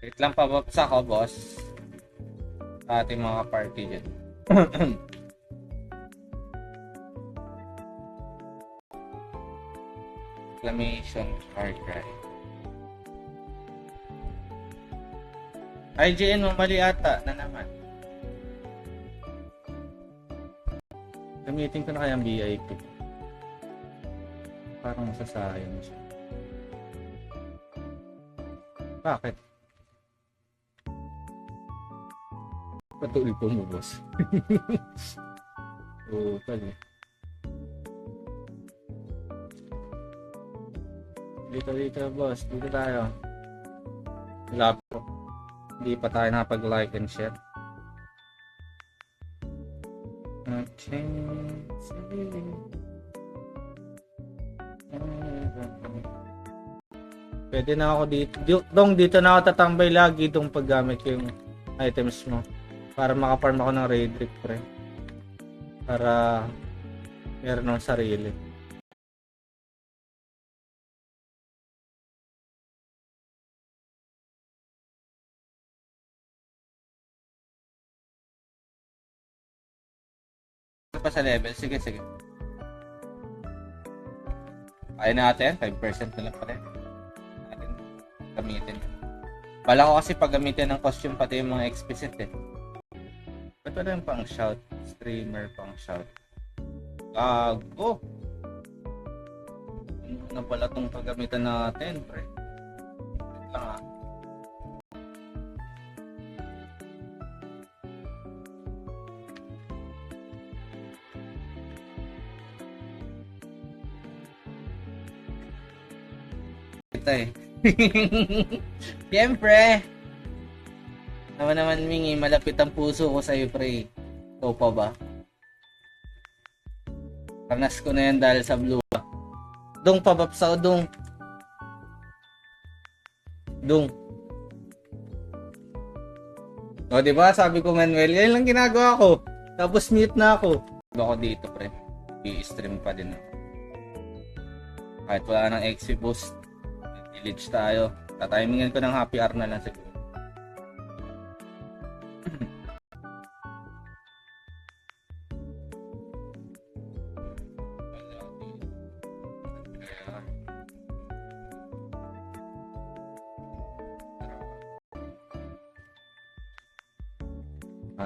Wait lang, pababsa ko, boss. Sa ating mga party dyan. Exclamation Far Cry. IGN mo, mali ata na naman. Gamitin ko na kayang VIP. Parang masasayang siya. Bakit? Patuloy po mo, boss. Total eh. Dito, boss. Dito tayo. Wala po. Hindi pa tayo nakapag-like and share. Okay. Pwede na ako dito. Dito na ako tatambay lagi itong paggamit ko yung items mo. Para makafarm ako ng raid trick, pre. Para meron ng sarili. Pa sa level. Sige. Kaya natin. 5% na lang pa rin. Natin gamitin. Bala ko kasi pag gamitin ng costume pati yung mga explicit eh. Ba't wala yung pang shout? Streamer pang shout. Gago! Ano na pala itong paggamitan natin, pre? Wait lang ah. Ito eh. Siyempre! Naman Mingi, malapit ang puso ko sa'yo, pre. Ikaw pa ba? Karnas ko na yan dahil sa blue. Dong, pabapsaw, dong. O, diba? Sabi ko, Manuel, yan lang ginagawa ko. Tapos mute na ako. Ako dito, pre. I-stream pa din ako. Kahit wala ng XP boost. Village tayo. Tatimingan ko ng happy hour na lang siguro.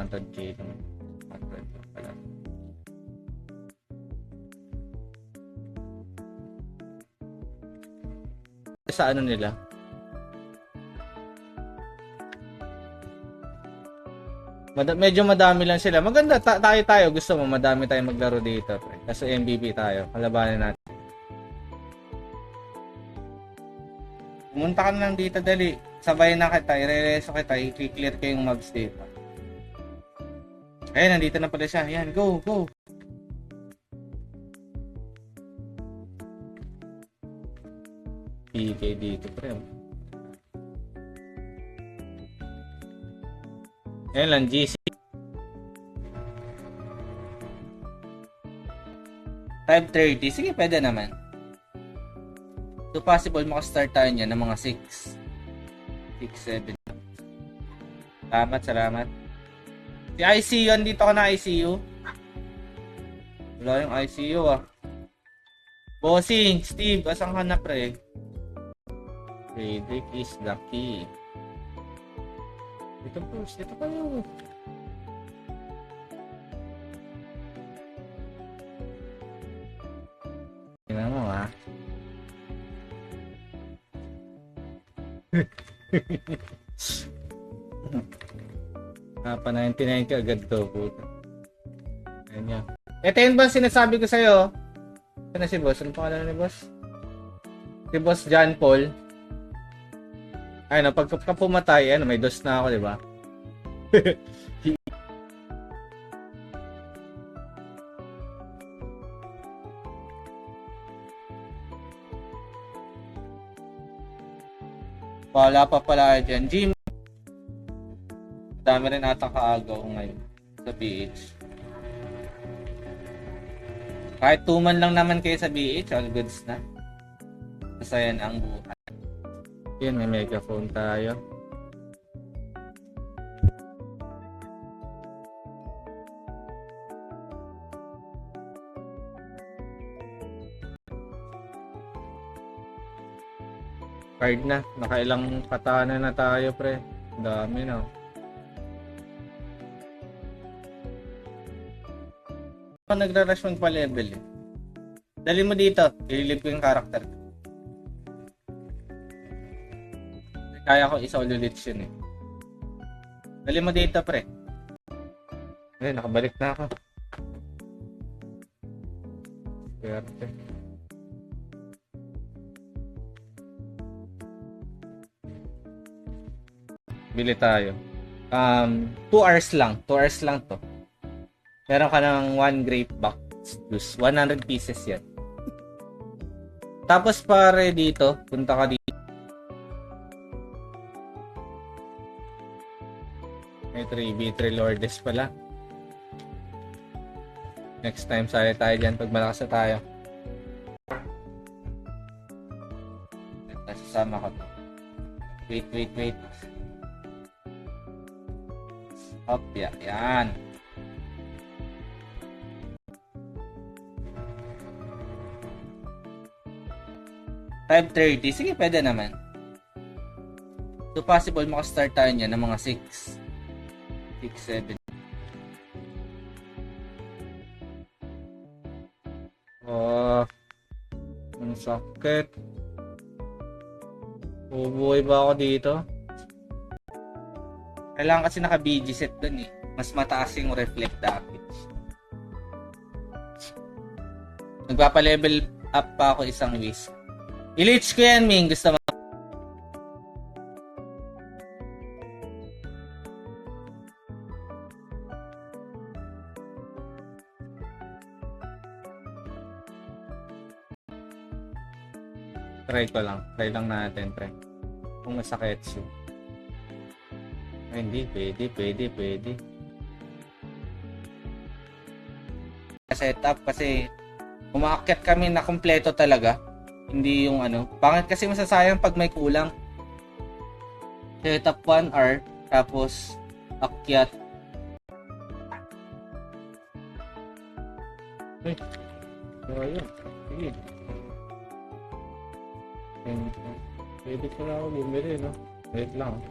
K naman. 100 pala. Sa ano nila? Medyo madami lang sila. Maganda tayo. Gusto mo madami tayong maglaro dito. Kasi MVP tayo. Kalabanin natin. Pumunta ka lang dito dali. Sabay na kita. I-rereso kita. I-clear ko yung mobs dito. Ayun, nandito na pala siya. Ayan, go. PK dito, pre. Ayan lang, GC. 5:30. Sige, pwede naman. So, possible makastart tayo niyan ng mga 6. 6, 7. Salamat. Si ICU, andito ka na ICU. Wala yung ICU ah. Bossing, Steve, asang ka na pre? Frederick is the key. Dito kayo. Tingnan mo ha. Pa 99 ka agad to, puta. Ayan yan. Ito yun ba sinasabi ko sa'yo? Ito na si boss. Ano pangalan ni boss? Si boss John Paul. Ayun, pagka pumatay, may dos na ako, di ba? Wala pa pala dyan. Jim. Dami rin ata kaagaw ngayon sa BH. Kahit 2 man lang naman kayo sa BH, all goods na. Masayan ang buhay. Yan, may megaphone tayo. Card na. Nakailang katana na tayo, pre. Dami na. Ako nagra-rush magpa-level eh. Dali mo dito. Ililip ko yung character. Kaya ko isa ulit yun eh. Dali mo dito, pre. Eh, nakabalik na ako. Swerte. Bili tayo. 2 hours lang. 2 hours lang to. Meron ka ng 1 grape box juice. 100 pieces yan. Tapos pare dito, punta ka dito. May 3v3 Lourdes pala. Next time sali tayo dyan pag malakas na tayo. Sasama ko to. Wait. Up, yan. $5.30. Sige, pwede naman. So, possible makastart tayo niyan ng mga 6, 7. Oh, ang sakit. Bubuhay ba ako dito? Kailangan kasi naka-BG set dun eh. Mas mataas yung reflect damage. Nagpapa-level up pa ako isang whisk. I-leech ko yan, Ming. Gusto mo? Try lang natin, pre. Kung masakit siya. Ay, hindi. Pwede. Setup kasi umaakyat kami na kompleto talaga. Hindi yung ano. Pangit kasi masasayang pag may kulang. Setup 1 hour. Tapos akyat. Ay. So, ayun. Sige. Pwede ko na ako bumili, no? Wait lang.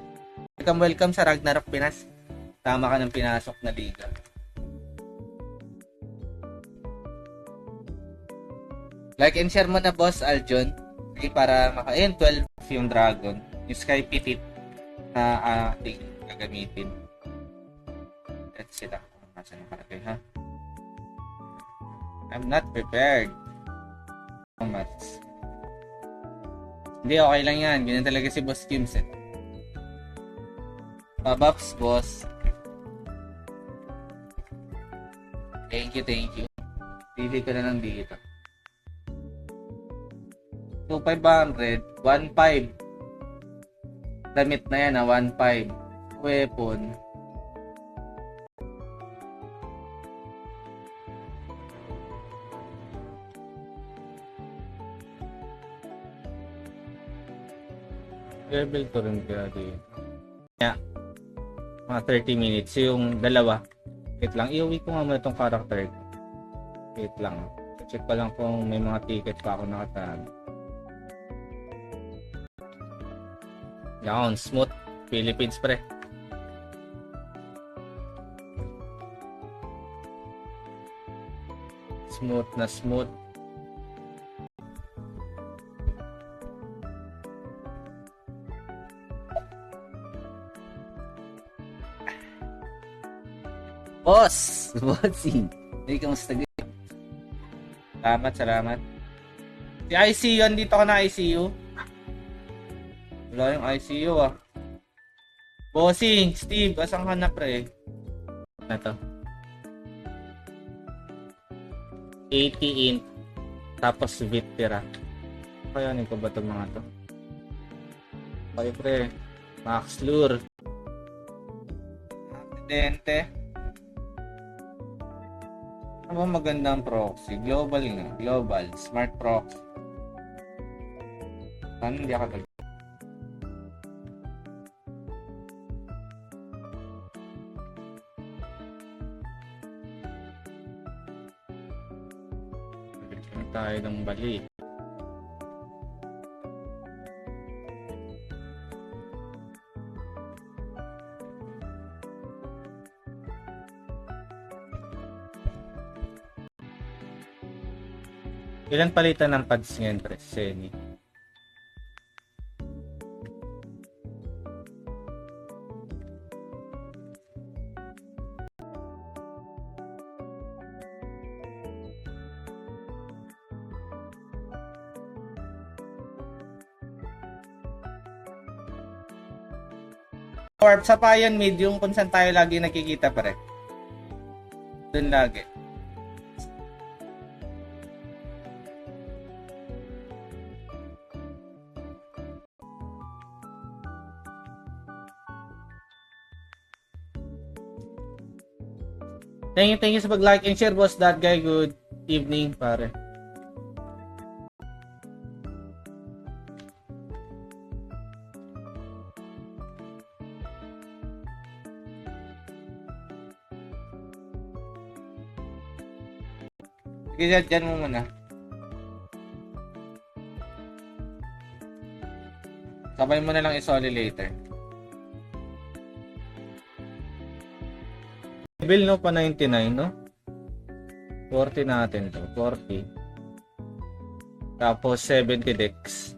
Welcome sa Ragnarok Pinas. Tama ka ng pinasok na liga. Like and share mo na, Boss Aljon. Okay, para 12 yung dragon. Yung Sky Petit na ating gagamitin. Let's see lang kung nasa nakalagay, ha? I'm not prepared. So much. Hindi, okay lang yan. Ganyan talaga si Boss Kims eh. Pabaps, boss. Thank you. Pili ko na lang dito. 2,500. 1,500. Damit na yan, 1,500. Weapon. Level to rin kaya dito. Yeah. Mga 30 minutes. Yung dalawa. Wait lang. Iuwi ko nga muna itong character. Wait lang. Check pa lang kung may mga ticket pa ako nakatag. Yan. Smooth. Philippines, pre. Smooth na smooth. Boss! Bossing! Hey, kamusta gayon? Salamat. Si ICU, andito ka na ICU? Wala yung ICU ah. Bossing! Steve, asang hanap pre? Na to? 80 int. Tapos Vitera. Kayanin ko ba itong mga to? Okay pre. Max Lure. Aksidente. Ano ba magandang proxy? Global nga. Global. Smart proxy. Saan hindi ako talaga? Balik tayo ng balik. Ilan palitan ng pads ngayon, pre? Seni. Warp sa Payan Mid, yung kung saan tayo lagi nakikita, pre. Doon lagi. Thank you sa pag-like and share, boss. That guy, good evening, pare. Sige, dyan mo muna. Sabay mo na lang isoli later. Bill, no, pa 99, no? 40 natin to. 40. Tapos 70 decks.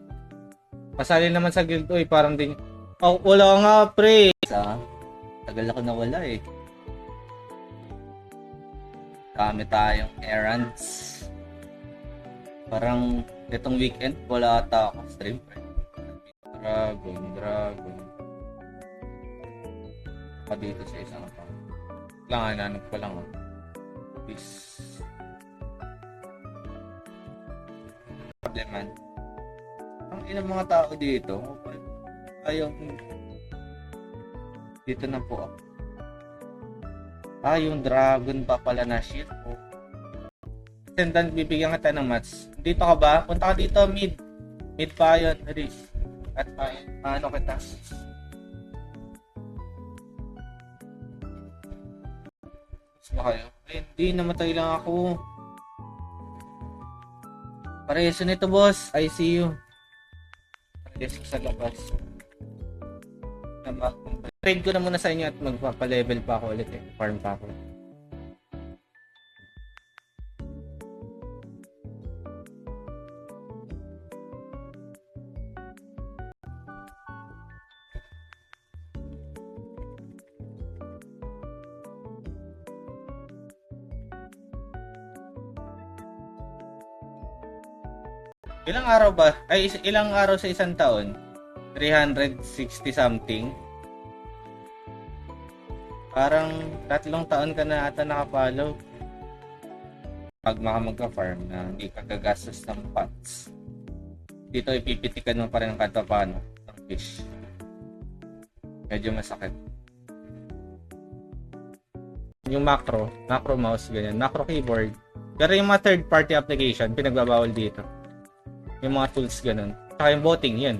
Pasali naman sa guild. Uy, parang din. Oh, wala nga, pre. Tagal ako nawala eh. Dami tayong errands. Parang itong weekend wala ata ako stream. Dragon. Pa dito sa isang account. Nanap ko lang. Peace. Probleman. Ang ilang mga tao dito. Ayaw. Dito na po ako. Yung dragon pa pala na shield po. Attendant, bibigyan kita ng match. Dito ka ba? Punta ka dito, mid. Mid pa yun, Riz. At pa yun. Ano kita? Gusto ba kayo? Ay, hindi, namatay lang ako. Pareso nito, boss. I see you. Pareso sa labas. Trade ko na muna sa inyo at magpapa-level pa ako ulit eh. Farm pa ako. Ilang araw ba? Ay, ilang araw sa isang taon? 360 something. Parang 3 taon ka na ata nakapollow. Pag magka-farm na hindi ka gagastos ng pots. Dito ipipitikan mo pa rin ng kahit paano ng fish. Medyo masakit. Yung macro mouse, ganyan. Macro keyboard. Pero yung mga third party application, pinagbabawal dito. Yung mga tools, ganun. Saka yung voting, yun.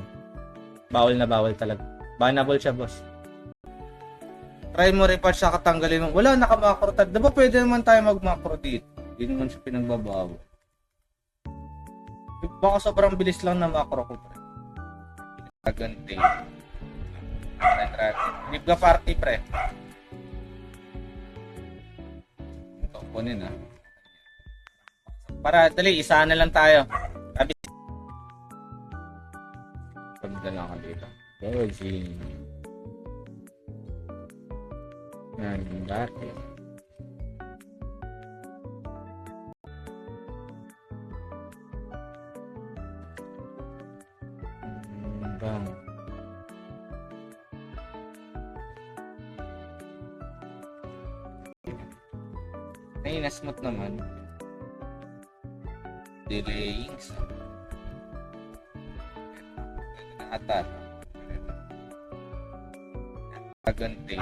Bawal na bawal talaga. Bannable siya, boss. Try mo rin pa siya katanggalin mo. Wala, naka-macro tag. Diba pwede naman tayo mag-macro dito? Hindi naman siya pinagbabawal. Baka sobrang bilis lang na macro ko, pre. Gagante. Leave the party, pre. Ito, kunin ah. Para, dali, isa na lang tayo. Pagdala ka dito. Virgin. Yan, dati. Bang. Ay, nasmooth naman. Delaying sa ata. Gagante.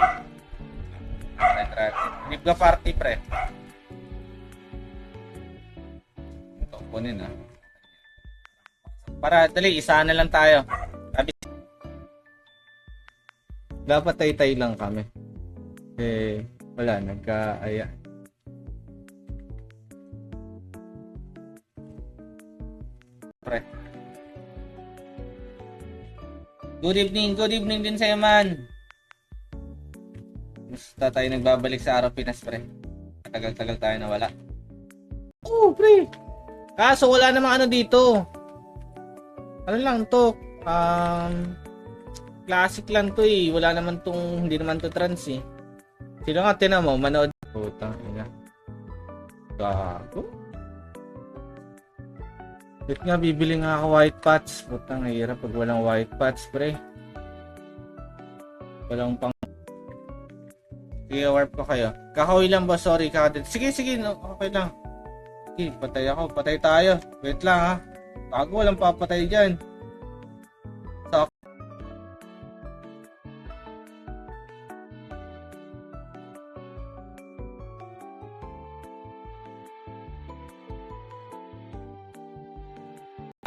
Leave the party, pre. Ito, kunin ah. Para, dali, isa na lang tayo. Dapat tay-tay lang kami. Wala, nagka-aya. Pre. Good evening din sa'yo, man. Basta tayo nagbabalik sa araw Pinas, pre. Tagal-tagal tayo nawala. Oh, pre! Kaso wala namang ano dito. Ano lang to? Classic lang to eh. Wala naman tong, hindi naman to trans eh. Sino nga tinan mo? Manood. Putang ina. Gago. Ba't nga bibili nga ako white pots? Putang hirap pag walang white pots, pre. Walang pang... Sige, warp ko kayo. Kakawi lang ba? Sorry, kakadit. Sige, no, okay lang. Sige, patay ako. Patay tayo. Wait lang ha. Tago, walang papatay dyan. So,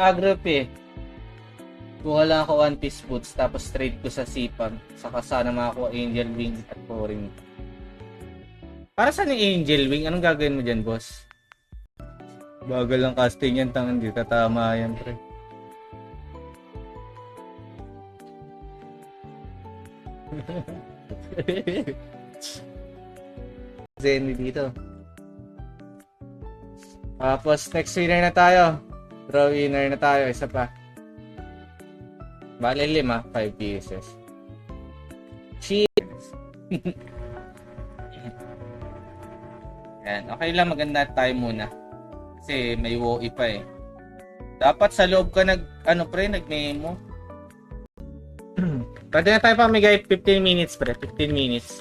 agrap eh. Kuha lang ako One Piece boots tapos trade ko sa Sipag. Saka sana makakuha Angel Wing at Pouring. Para saan yung Angel Wing? Anong gagawin mo dyan, boss? Bagal lang casting yan. Tangan, di tatama yan, pre. Zenny dito. Tapos next winner na tayo. Draw winner na tayo. Isa pa. Bale 5 pieces. Cheers! Yan. Okay lang, maganda tayo muna. Kasi may WoE pa eh. Dapat sa loob ka nag-memo. Pwede na tayo pamigay 15 minutes, pre. 15 minutes.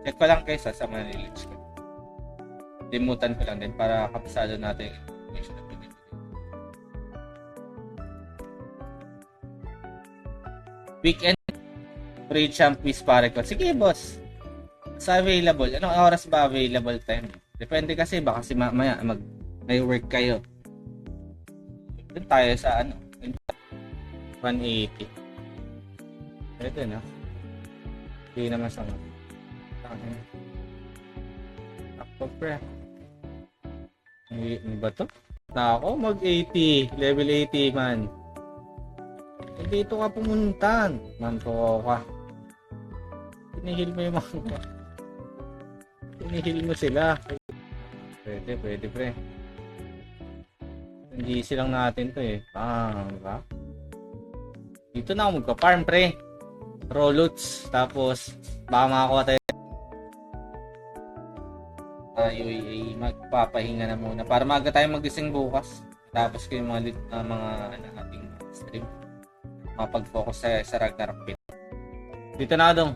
Check ko lang kayo sa mga nilits ko. Limutan ko lang din para kapisado natin yung information na pinibigay. Weekend free champ quiz pare ko. Sige boss. Sa available. Anong oras ba available time? Depende kasi baka si mamaya may work kayo. Doon tayo sa 180. Pwede na. Hindi naman sa ako pre. Ano ba to? Na ako mag-80. Level 80 man. Dito ka pumunta. Manto ka. Tinihil mo yung mga. Tinihil mo sila. Pwede pre. Hindi silang natin to eh. Ba? Dito na ako magka-farm pre. Rollouts. Tapos baka makakuha tayo. UAA magpapahinga na muna para maaga tayo magising bukas. Tapos ko yung mga ating stream. Mapag-focus sa Ragnarok pit. Dito na dong.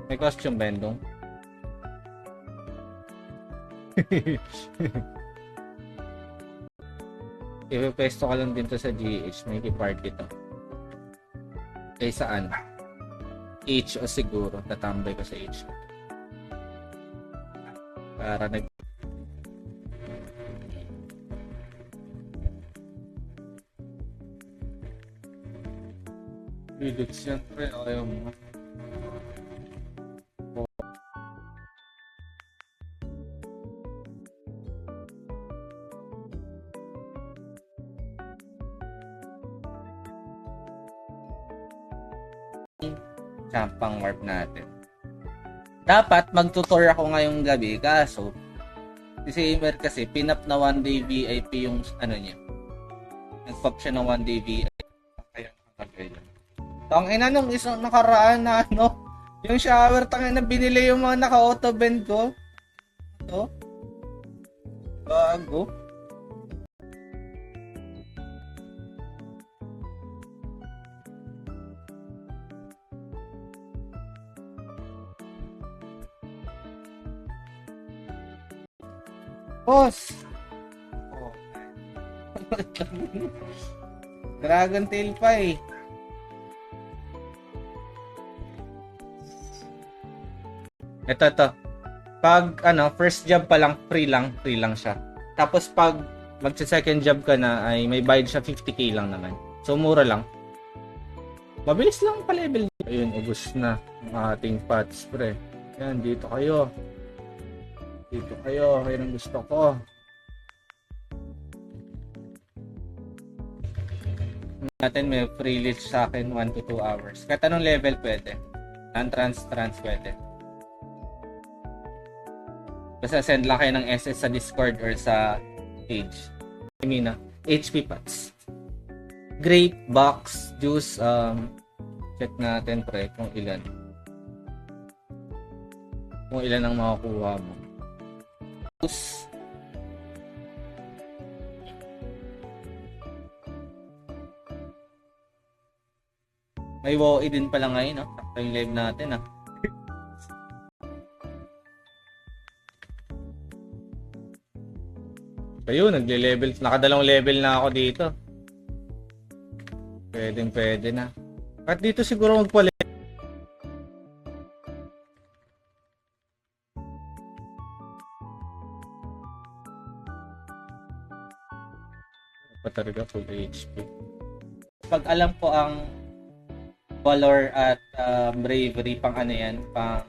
May costume ba yun dong? Ipepesto ka lang din to sa GH. May party to. Eh saan? H o siguro. Tatambay ko sa H. Para Pilot siyempre. Ayaw mo. Sampang warp natin. Dapat magtutor ako ngayong gabi kaso si Emer kasi pinap na 1 day VIP yung niya. Nag-pop siya ng 1 day VIP. Kaya nakagaya. Tangina nung isang nakaraan na yung shower tangina binili yung mga naka-auto bend ko. Ito. Bago. Boss! Oh. Dragon Tail pa eh. Ito. Pag first job pa lang, free lang siya. Tapos pag magsa-second job ka na ay may bayad siya 50k lang naman. So mura lang. Mabilis lang pa level. Ayun, ubos na ang ating pots, pre. Yan, dito kayo. Kayo ang gusto ko. natin may free leech sa akin 1 to 2 hours. Kahit anong level pwede. Non-trans pwede. Basta send lang kayo ng SS sa Discord or sa page. I mean, HP pots. Grape, box, juice, check natin pre kung ilan. Kung ilan ang makukuha mo. Juice. May WoE din pala ngayon, no? Sakto yung live natin, ah. Ayun, nagle-level. Nakadalawang level na ako dito. Pwede na. At dito siguro magpalit. Pa talaga full HP. Pag alam ko ang valor at bravery pang ano yan, pang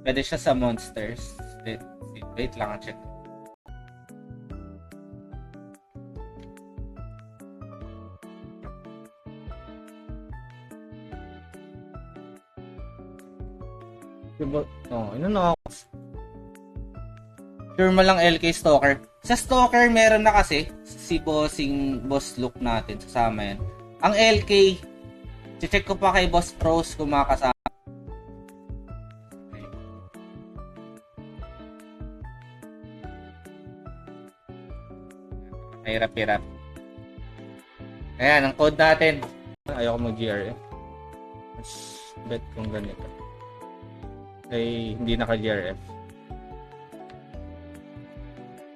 pwede siya sa monsters. Wait lang, check. Oh, ano na ako? Sure mo lang LK Stalker. Sa Stalker meron na kasi si boss look natin, sasama yan. Ang LK, check ko pa kay Boss Pros kung makakasama. Hirap. Ayan, ang code natin. Ayoko mag-GRF. Mas bet kung ganito. Ay, hindi naka-GRF.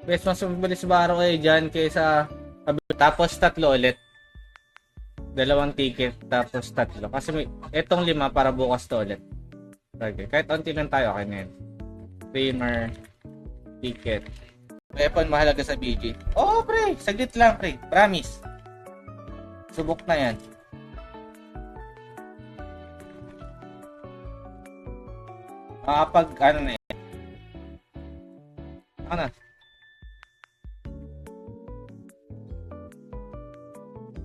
Best mas mabilis baro kayo dyan kaysa tapos 3 ulit. 2 ticket tapos 3. Kasi may, etong 5 para bukas to ulit. Okay. Kahit onti lang tayo, okay na yun. Streamer, ticket. Weapon mahalaga sa BG. Oo, pre. Saglit lang, pre. Promise. Subok na yan. Makapag, ano na yan. Ano?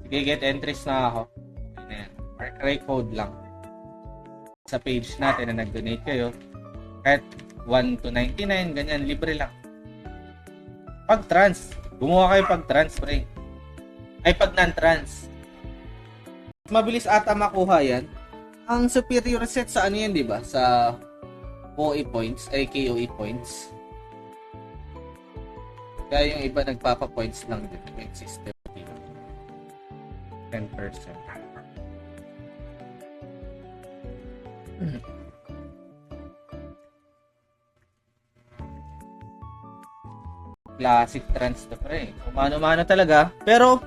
Sige, get entries na ako. Okay na yan. Arcray code lang. Sa page natin na nag-donate kayo. Kahit 1 to 99, ganyan, libre lang. Pag-trans. Gumawa kayo pag-trans, pre. Ay, pag non-trans. Mabilis ata makuha yan. Ang superior set sa ano yan, di ba? Sa OE points, ay KOE points. Kaya yung iba nagpapa-points lang din. Point system. 10%. Classic trans to pre. Umano-mano talaga. Pero,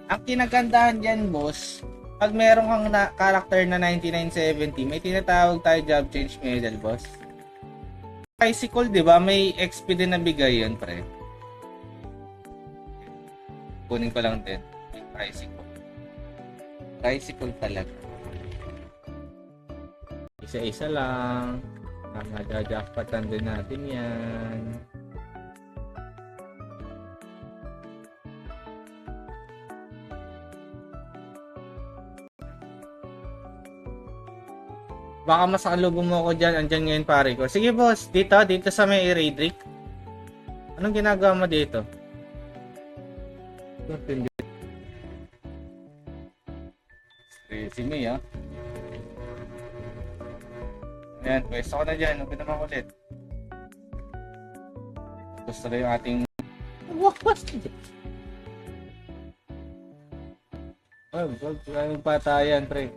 ang kinagandahan dyan, boss, pag meron kang character na 9970, may tinatawag tayo job change medal, boss. Tricycle, di ba? May XP din na bigay yun, pre. Kunin ko lang din. May tricycle. Tricycle talaga. Isa-isa lang. Nakajajakpatan din natin yan. Baka masakalubong mo ako dyan. Andyan ngayon pare ko. Sige boss, dito sa may Raidrick. Anong ginagawa mo dito? Si May, ah. Ayan, pwesto ko na dyan. Huwag naman ulit. Gusto na yung ating... Huwag kaming patayan, pre.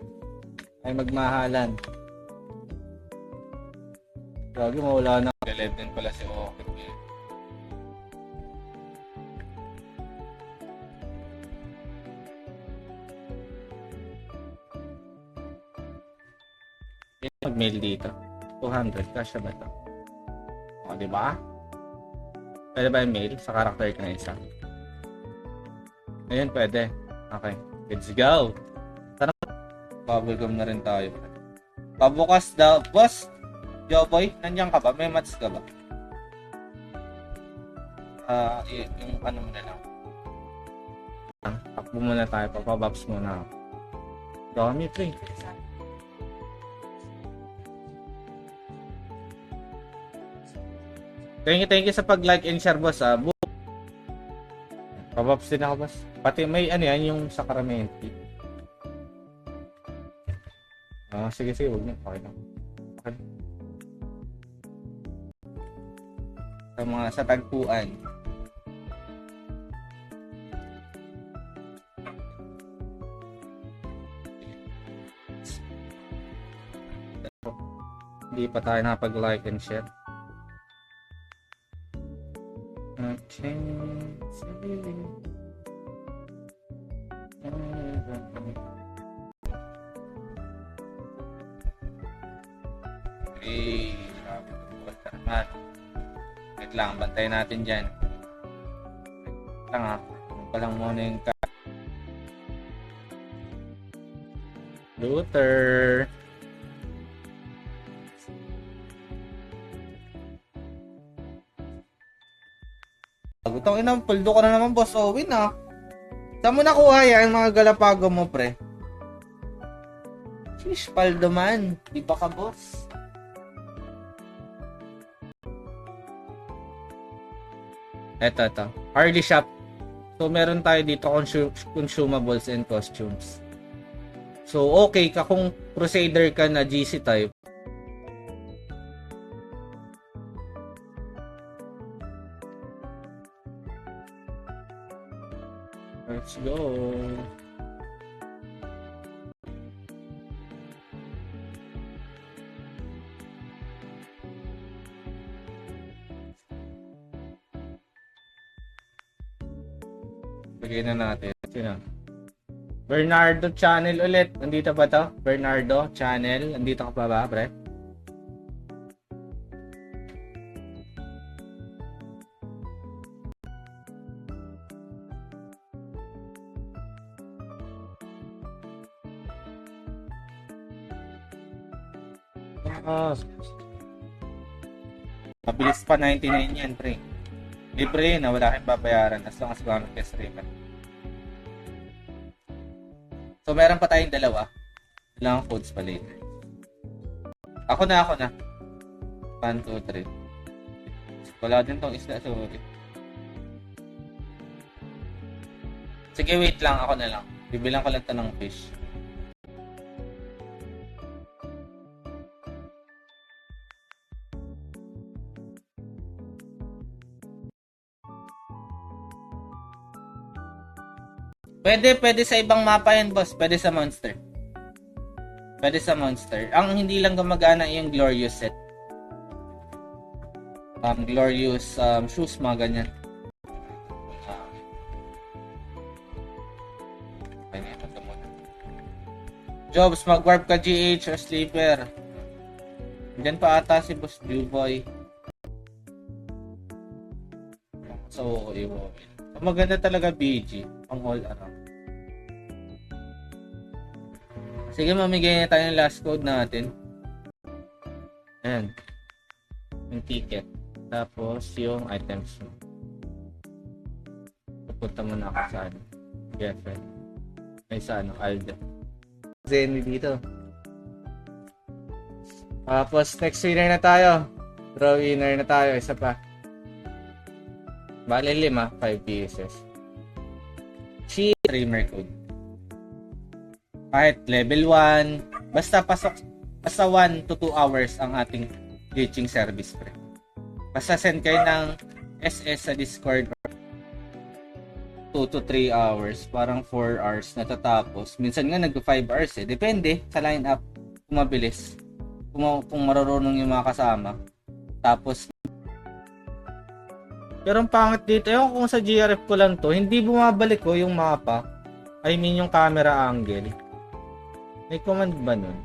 Ay magmahalan. Gagi, mawala na. Live din pala si Okit. Mag-mail dito. 200. Kasya ba ito? O, diba? Pwede ba yung mail sa character ka na isa? Ayun, pwede. Okay. Let's go! Tara. Bubblegum na rin tayo. Pabukas daw. Boss! Joboy, nandiyan ka ba? May mats ka ba? Yung ano mo na lang. Takbo muna tayo. Papabox muna ako. Dami, pre. Thank you sa pag-like and share, boss. Pabox din ako, boss. Pati may ano yan, yung Sacramento. Sige, huwag niyo. Okay lang. Okay. Sa tagpuan. Hindi pa tayo nakapag-like and share. Okay. Grabe itong bukas naman. Wait lang, bantayan natin dyan. Wait lang palang muna yung Luther. Gutong ina, puldo ka na naman, Boss Owen, Saan mo nakuha yan, mga Galapago mo, pre? Sheesh, paldo man. Di ba ka, boss? Ito. Harley Shop. So, meron tayo dito consumables and costumes. So, okay ka kung Crusader ka na GC type. Let's go. Bigyan na natin. Sino? Bernardo Channel ulit. Nandito ba to? Bernardo Channel. Nandito ka pa ba, pre? Mabilis pa 99 yan, pre. Libre yun, wala kang babayaran as long as gamit ka streamer. So, meron pa tayong dalawa. Ilang codes pa later. Ako na. 1, 2, 3. Wala din tong isda, sorry. Sige, wait lang. Ako na lang. Bibilang ko lang ito ng fish. Pwede sa ibang mapa yan, boss. Pwede sa Monster. Ang hindi lang gumagana yung Glorious set. Glorious shoes, mga ganyan. Jobs, mag-warp ka GH or Sleeper. Diyan pa ata si Boss Duboy. So, maganda talaga BG. Ang all around. Sige, mamigay na tayo ng last code natin. Ayan. Yung ticket. Tapos, yung items mo. Pupunta muna ako sa girlfriend. May sa Alda. Zenny dito. Tapos, next winner na tayo. Draw winner na tayo. Isa pa. Bale 5 pieces. Streamer code. Kahit level 1, basta 1 to 2 hours ang ating glitching service, pre. Basta send kayo ng SS sa Discord 2 to 3 hours, parang 4 hours natatapos. Minsan nga nag 5 hours eh. Depende sa lineup kung mabilis. Kung marunong yung mga kasama. Tapos pero ang pangit dito, kung sa GRF ko lang to, hindi bumabalik ko yung mapa. I mean yung camera angle. May command ba nun?